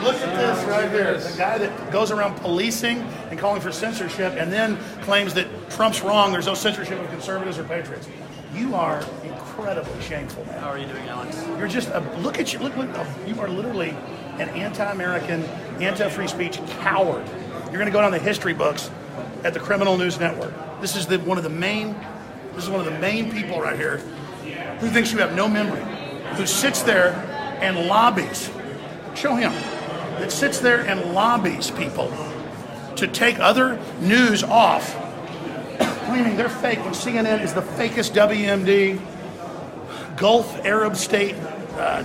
Look at this right here. The guy that goes around policing and calling for censorship and then claims that Trump's wrong, there's no censorship of conservatives or patriots. You are incredibly shameful, man. How are you doing, Alex? You're just, look at you, look, you are literally an anti-American, anti-free speech coward. You're going to go down the history books at the Criminal News Network. This is one of the main people right here who thinks you have no memory, who sits there and lobbies. Show him. That sits there and lobbies people to take other news off, claiming they're fake when CNN is the fakest WMD, Gulf Arab state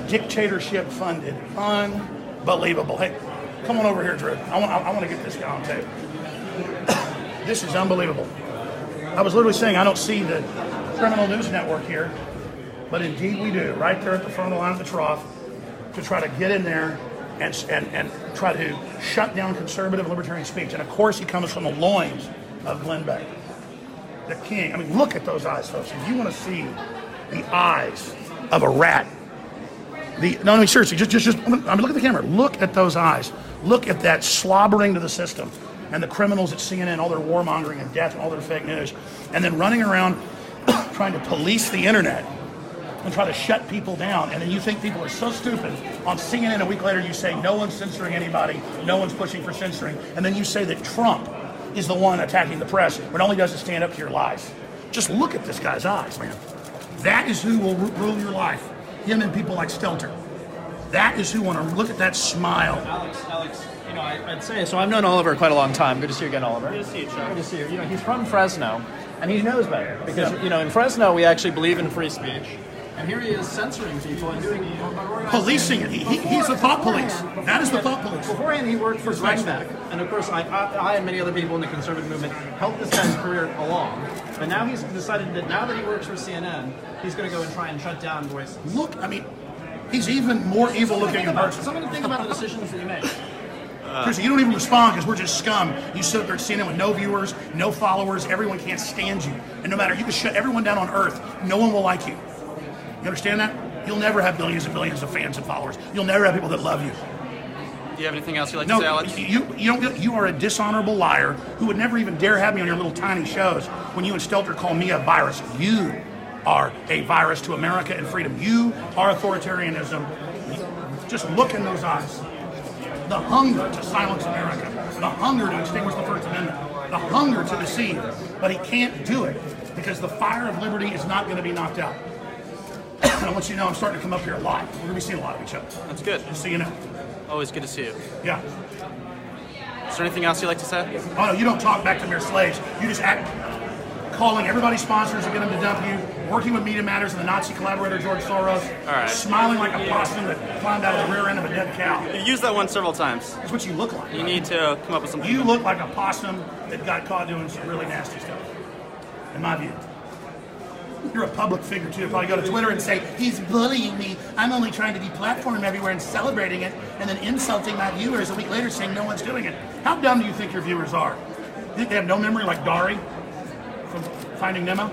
dictatorship funded. Unbelievable. Hey, come on over here, Drew. I want to get this guy on tape. This is unbelievable. I was literally saying I don't see the Criminal News Network here, but indeed we do, right there at the front of the line of the trough, to try to get in there and try to shut down conservative libertarian speech. And of course he comes from the loins of Glenn Beck, the king. I mean, look at those eyes, folks. If you want to see the eyes of a rat, no, I mean, seriously, just I mean, look at the camera. Look at those eyes. Look at that slobbering to the system and the criminals at CNN, all their warmongering and death and all their fake news, and then running around trying to police the internet and try to shut people down. And then you think people are so stupid. On CNN a week later you say no one's censoring anybody, no one's pushing for censoring, and then you say that Trump is the one attacking the press when all he does is stand up to your lies. Just look at this guy's eyes, man. That is who will rule your life. Him and people like Stelter. That is who want to look at that smile. Alex, you know, I'd say, so I've known Oliver quite a long time. Good to see you again, Oliver. Good to see you, Chuck. Good to see you. You know, he's from Fresno, and he knows better. Because, you know, in Fresno, we actually believe in free speech. And here he is censoring people and doing policing it. He's the thought police. That is the thought police. Beforehand, he worked for Glenn Beck, and of course, I and many other people in the conservative movement helped this guy's career along. But now he's decided that now that he works for CNN, he's going to go and try and shut down voices. Look, I mean, he's even more evil looking in person. Something to think about the decisions that you make. Chris, you don't even respond because we're just scum. You sit there at CNN with no viewers, no followers. Everyone can't stand you, and no matter, you can shut everyone down on Earth, no one will like you. You understand that? You'll never have billions and billions of fans and followers. You'll never have people that love you. Do you have anything else you'd like to say, Alex? You are a dishonorable liar who would never even dare have me on your little tiny shows when you and Stelter call me a virus. You are a virus to America and freedom. You are authoritarianism. Just look in those eyes. The hunger to silence America. The hunger to extinguish the First Amendment. The hunger to deceive. But he can't do it because the fire of liberty is not going to be knocked out. And I want you to know I'm starting to come up here a lot. We're going to be seeing a lot of each other. That's good. Just so you know. Always good to see you. Yeah. Is there anything else you'd like to say? Oh, no, you don't talk back to mere slaves. You just act calling everybody's sponsors to get them to dump you, working with Media Matters and the Nazi collaborator George Soros, all right, smiling like a possum that climbed out of the rear end of a dead cow. You've used that one several times. That's what you look like. You need to come up with something. You look like a possum that got caught doing some really nasty stuff, in my view. You're a public figure, too. You'll probably go to Twitter and say, he's bullying me. I'm only trying to deplatform him everywhere and celebrating it, and then insulting my viewers a week later saying no one's doing it. How dumb do you think your viewers are? You think they have no memory like Dari from Finding Nemo?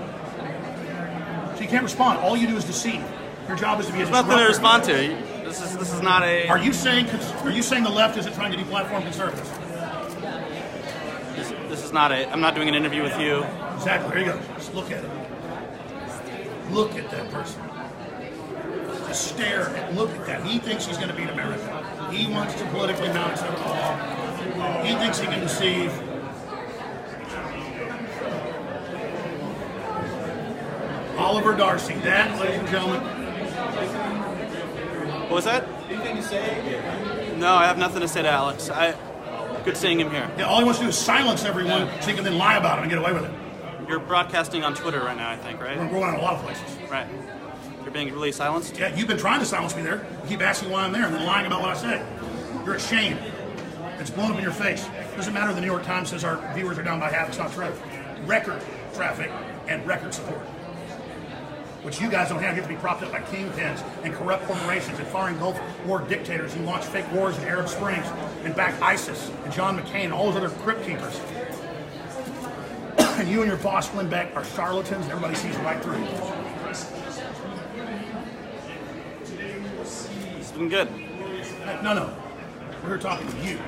So you can't respond. All you do is deceive. Your job is to be a disruptor. There's nothing to respond to. This is not a... Are you saying the left isn't trying to deplatform conservatives? This is not a... I'm not doing an interview with you. Exactly. There you go. Just look at it. Look at that person. Just stare and look at that. He thinks he's going to beat America. He wants to politically mount to the law. He thinks he can deceive. Oliver Darcy. That, ladies and gentlemen. What was that? Anything to say? No, I have nothing to say to Alex. Good seeing him here. Yeah, all he wants to do is silence everyone so he can then lie about it and get away with it. You're broadcasting on Twitter right now, I think, right? We're going on a lot of places. Right. You're being really silenced? Yeah, you've been trying to silence me there. You keep asking why I'm there and then lying about what I say. You're ashamed. It's blown up in your face. Doesn't matter if the New York Times says our viewers are down by half. It's not true. Record traffic and record support. Which you guys don't have. You have to be propped up by kingpins and corrupt corporations and foreign Gulf War dictators who launched fake wars in Arab Springs and backed ISIS and John McCain and all those other crypt keepers. And you and your boss, Glenn Beck, are charlatans, and everybody sees right through you. It's been good. No. We're here talking to you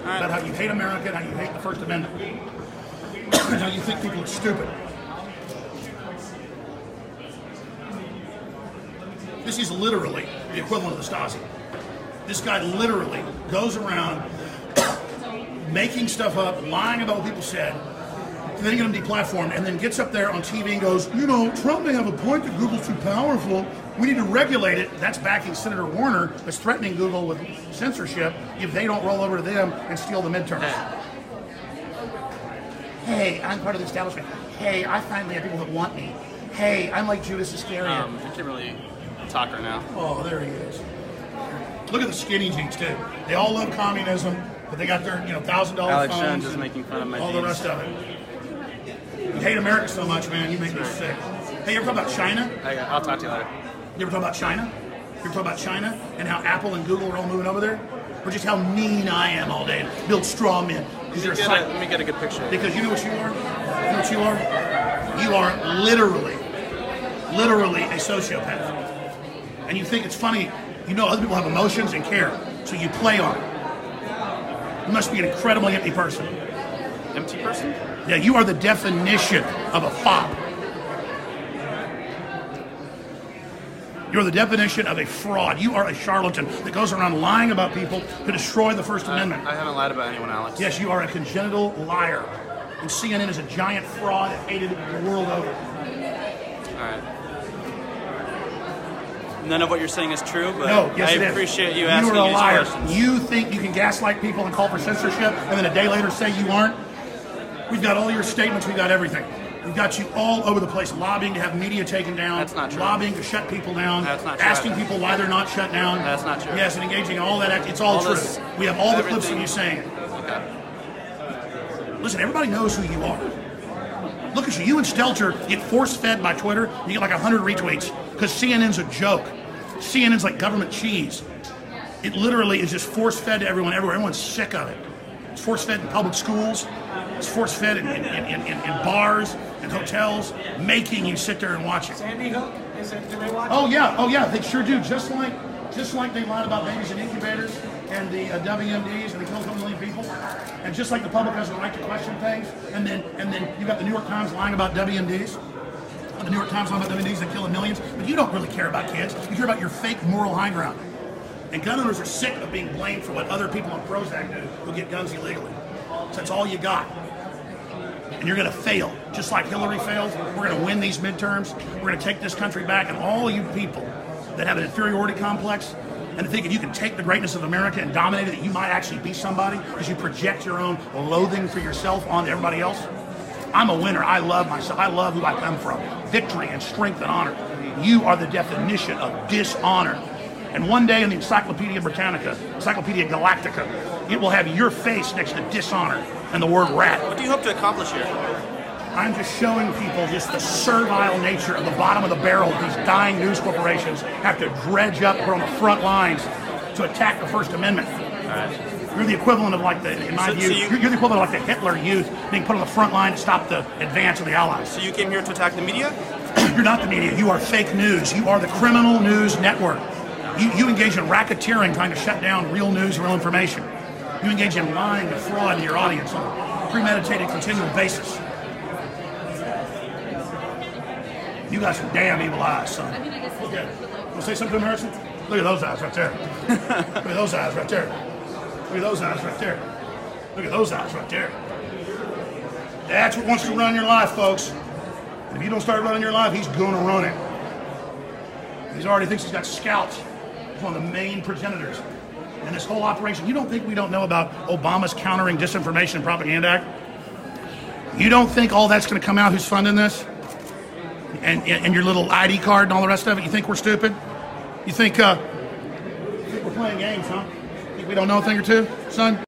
about how you hate America and how you hate the First Amendment. And how you think people are stupid. This is literally the equivalent of the Stasi. This guy literally goes around making stuff up, lying about what people said, and then get him deplatformed, and then gets up there on TV and goes, you know, Trump may have a point that Google's too powerful. We need to regulate it. That's backing Senator Warner, that's threatening Google with censorship if they don't roll over to them and steal the midterms. Hey, I'm part of the establishment. Hey, I finally have people that want me. Hey, I'm like Judas Iscariot. You can't really talk right now. Oh, there he is. Look at the skinny jeans too. They all love communism, but they got their $1,000 Alex phones. Jones is making fun of my all jeans. the rest of it. You hate America so much, man. You make me sick. Hey, you ever talk about China? I'll talk to you later. You ever talk about China? You ever talk about China and how Apple and Google are all moving over there? Or just how mean I am all day, build straw men. Let me get a good picture. Because you know what you are? You know what you are? You are literally a sociopath. And you think it's funny, other people have emotions and care, so you play on it. You must be an incredibly empty person. Empty person? Yeah, you are the definition of a fop. You're the definition of a fraud. You are a charlatan that goes around lying about people to destroy the First Amendment. I haven't lied about anyone, Alex. Yes, you are a congenital liar. And CNN is a giant fraud hated the world over. All right. None of what you're saying is true, but no, yes, I it is. appreciate you asking You are a these liar. questions. You think you can gaslight people and call for censorship, and then a day later say you aren't? We've got all your statements. We've got everything. We've got you all over the place, lobbying to have media taken down. That's not true. Lobbying to shut people down. That's not true. Asking people why they're not shut down. That's not true. Yes, and engaging in all that. It's all true. We have all the clips of you saying it. Okay. Listen, everybody knows who you are. Look at you. You and Stelter get force-fed by Twitter. You get like 100 retweets because CNN's a joke. CNN's like government cheese. It literally is just force-fed to everyone everywhere. Everyone's sick of it. It's force-fed in public schools. It's force-fed in bars and hotels, making you sit there and watch it. Sandy Hook? Do they watch Oh yeah, they sure do. Just like they lied about babies in incubators and the WMDs and they killed a million people, and just like the public has the right to question things, and then you got the New York Times lying about WMDs. The New York Times lying about WMDs that killing millions, but you don't really care about kids. You care about your fake moral high ground. And gun owners are sick of being blamed for what other people on Prozac do who get guns illegally. So that's all you got. And you're going to fail. Just like Hillary failed, we're going to win these midterms. We're going to take this country back. And all you people that have an inferiority complex and think if you can take the greatness of America and dominate it, that you might actually be somebody because you project your own loathing for yourself onto everybody else. I'm a winner. I love myself. I love who I come from. Victory and strength and honor. You are the definition of dishonor. And one day in the Encyclopedia Britannica, Encyclopedia Galactica, it will have your face next to dishonor and the word rat. What do you hope to accomplish here? I'm just showing people just the servile nature of the bottom of the barrel that these dying news corporations have to dredge up on the front lines to attack the First Amendment. All right. You're the equivalent of in my view, you're the equivalent of the Hitler Youth being put on the front line to stop the advance of the Allies. So you came here to attack the media? You're not the media. You are fake news. You are the criminal news network. You engage in racketeering trying to shut down real news and real information. You engage in lying and fraud to your audience on a premeditated, continual basis. You got some damn evil eyes, son. Okay. Want to say something to him, Harrison? Look at those eyes right there. Look at those eyes right there. Look at those eyes right there. Look at those eyes right there. That's what wants to run your life, folks. And if you don't start running your life, he's going to run it. He already thinks he's got scouts. He's one of the main progenitors in this whole operation. You don't think we don't know about Obama's Countering Disinformation and Propaganda Act? You don't think all that's going to come out who's funding this? And your little ID card and all the rest of it? You think we're stupid? You think we're playing games, huh? Think we don't know a thing or two, son?